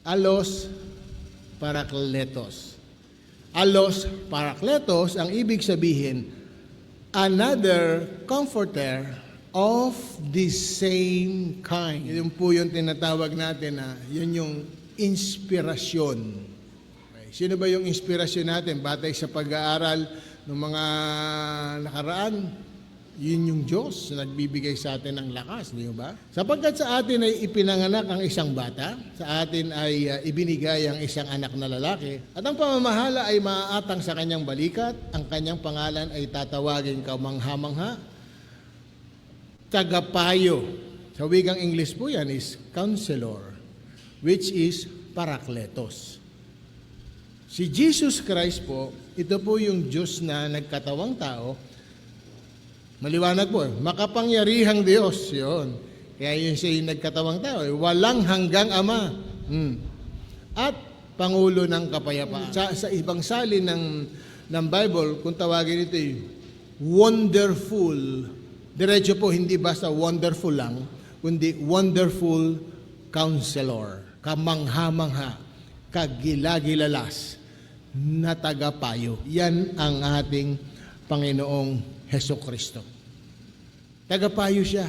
Allos Parakletos. Allos Parakletos, ang ibig sabihin, another comforter of the same kind. Yun po yung tinatawag natin na yun yung inspirasyon. Okay. Sino ba yung inspirasyon natin? Batay sa pag-aaral ng mga nakaraan, yun yung Diyos na nagbibigay sa atin ng lakas, di ba? Sapagkat sa atin ay ipinanganak ang isang bata, sa atin ay ibinigay ang isang anak na lalaki, at ang pamamahala ay maaatang sa kanyang balikat, ang kanyang pangalan ay tatawagin kamangha-mangha, tagapayo. Sa wikang English po yan is Counselor, which is Parakletos. Si Jesus Christ po, ito po yung Diyos na nagkatawang tao. Maliwanag po, makapangyarihang Diyos, yun. Kaya yun siya yung nagkatawang tao, walang hanggang Ama. At Pangulo ng Kapayapaan. Sa ibang salin ng Bible, kung tawagin ito wonderful. Diretso po, hindi basta wonderful lang, kundi wonderful counselor, kamangha-mangha, kagilagilalas, na tagapayo. Yan ang ating Panginoong Hesukristo. Tagapayo siya.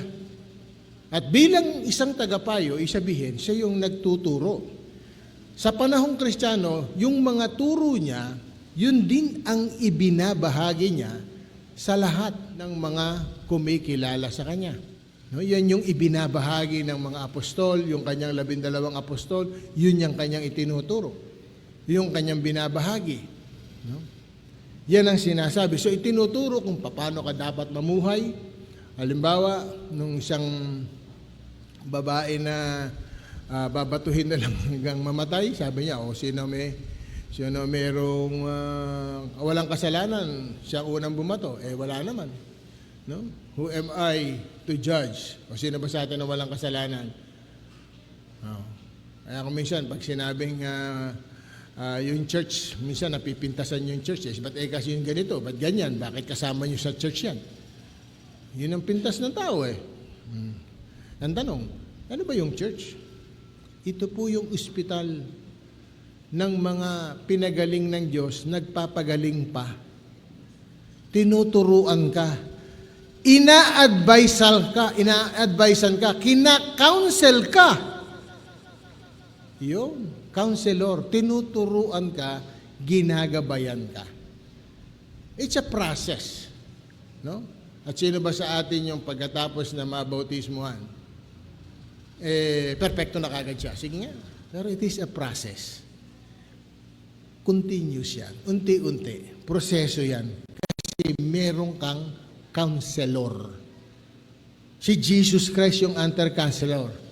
At bilang isang tagapayo, isabihin, siya yung nagtuturo. Sa panahong Kristiyano, yung mga turo niya, yun din ang ibinabahagi niya sa lahat ng mga kumikilala sa Kanya. No, yan yung ibinabahagi ng mga apostol, yung Kanyang 12 apostol, yun yung Kanyang itinuturo. Yung Kanyang binabahagi. No? Yan ang sinasabi. So, itinuturo kung paano ka dapat mamuhay. Halimbawa, nung isang babae na babatuhin na lang hanggang mamatay, sabi niya, sino merong walang kasalanan, siya unang bumato. Wala naman. No? Who am I to judge? O sino ba sa atin na walang kasalanan? Kaya kung minsan, pag sinabing yung church, minsan napipintasan yung church. Ba't kasi yung ganito? Ba't ganyan? Bakit kasama nyo sa church yan? Yun ang pintas ng tao Ang tanong, ano ba yung church? Ito po yung ospital ng mga pinagaling ng Diyos, nagpapagaling pa. Tinuturuan ka. Ina-advisean ka, kina-counsel ka. Yun. Counselor, tinuturuan ka, ginagabayan ka. It's a process. No? At sino ba sa atin yung pagkatapos na mabautismuhan? Perfecto na kagad siya. Sige nga. Pero it is a process. Continuous yan. Unti-unti. Proseso yan. Kasi meron kang counselor. Si Jesus Christ yung under-counselor.